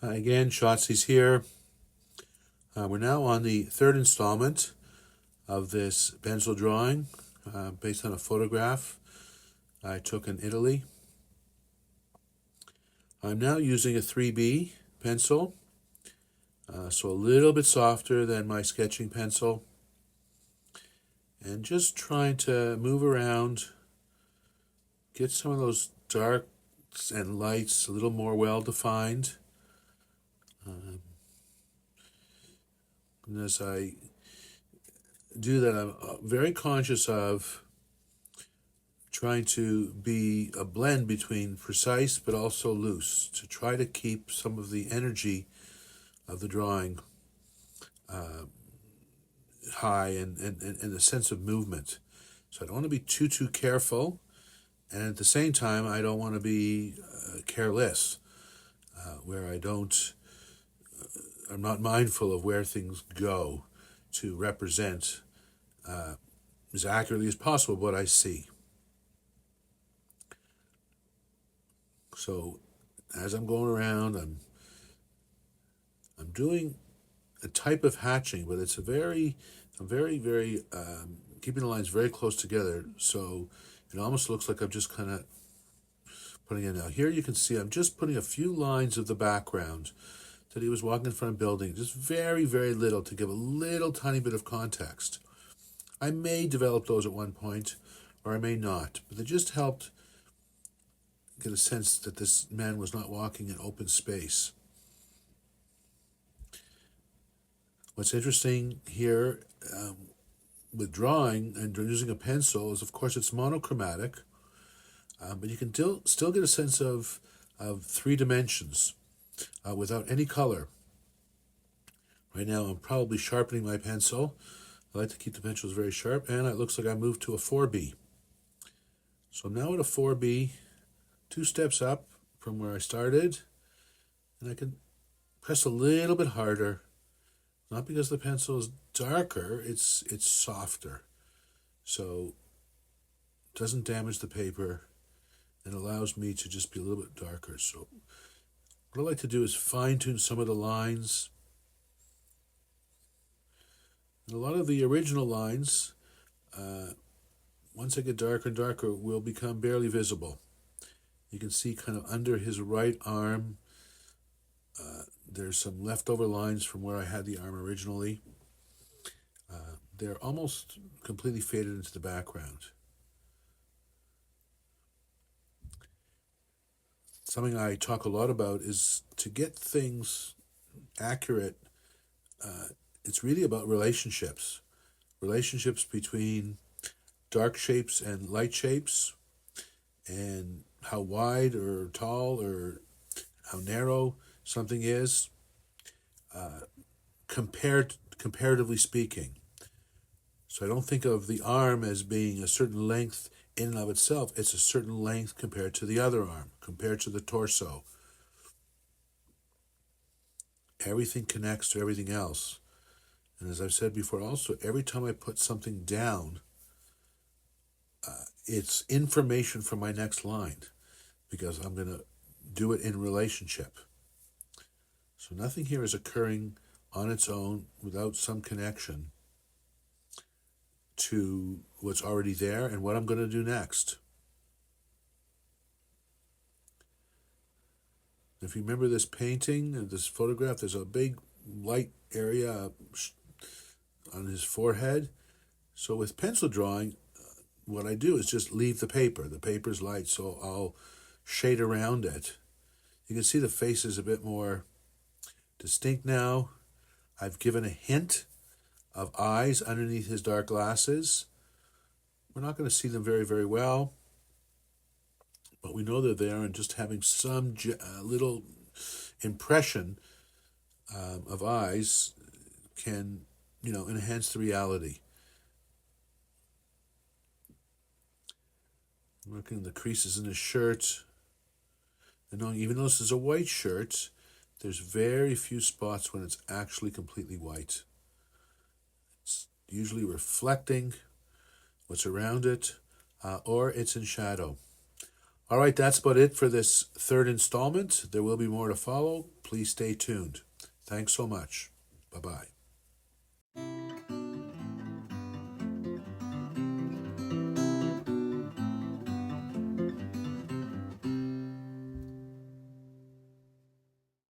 Again, Shotzi's here. We're now on the third installment of this pencil drawing based on a photograph I took in Italy. I'm now using a 3B pencil, so a little bit softer than my sketching pencil, and just trying to move around, get some of those darks and lights a little more well-defined. And as I do that, I'm very conscious of trying to be a blend between precise but also loose, to try to keep some of the energy of the drawing high and a sense of movement. So I don't want to be too careful, and at the same time I don't want to be careless, where I'm not mindful of where things go to represent as accurately as possible what I see. So as I'm going around, I'm doing a type of hatching, but I'm very keeping the lines very close together, so it almost looks like I'm just kind of putting in. Now here you can see I'm just putting a few lines of the background that he was walking in front of a building, just very little, to give a little tiny bit of context. I may develop those at one point, or I may not, but they just helped get a sense that this man was not walking in open space. What's interesting here with drawing and using a pencil is, of course, it's monochromatic, but you can still get a sense of 3 dimensions without any color. Right now I'm probably sharpening my pencil. I like to keep the pencils very sharp, and it looks like I moved to a 4B. So I'm now at a 4B, 2 steps up from where I started, and I can press a little bit harder, not because the pencil is darker, it's softer, so it doesn't damage the paper and allows me to just be a little bit darker. So what I like to do is fine-tune some of the lines. And a lot of the original lines, once I get darker and darker, will become barely visible. You can see kind of under his right arm, there's some leftover lines from where I had the arm originally. They're almost completely faded into the background. Something I talk a lot about is to get things accurate. It's really about relationships between dark shapes and light shapes, and how wide or tall or how narrow something is, comparatively speaking. So I don't think of the arm as being a certain length in and of itself. It's a certain length compared to the other arm, compared to the torso. Everything connects to everything else. And as I've said before also, every time I put something down, it's information for my next line, because I'm going to do it in relationship. So nothing here is occurring on its own without some connection to what's already there and what I'm going to do next. If you remember this painting, this photograph, there's a big light area on his forehead. So with pencil drawing, what I do is just leave the paper. The paper's light, so I'll shade around it. You can see the face is a bit more distinct now. I've given a hint of eyes underneath his dark glasses. We're not going to see them very well, but we know they're there, and just having some little impression of eyes can, enhance the reality. Working the creases in his shirt, and knowing, even though this is a white shirt, there's very few spots when it's actually completely white. It's usually reflecting what's around it, or it's in shadow. All right, that's about it for this third installment. There will be more to follow. Please stay tuned. Thanks so much. Bye-bye.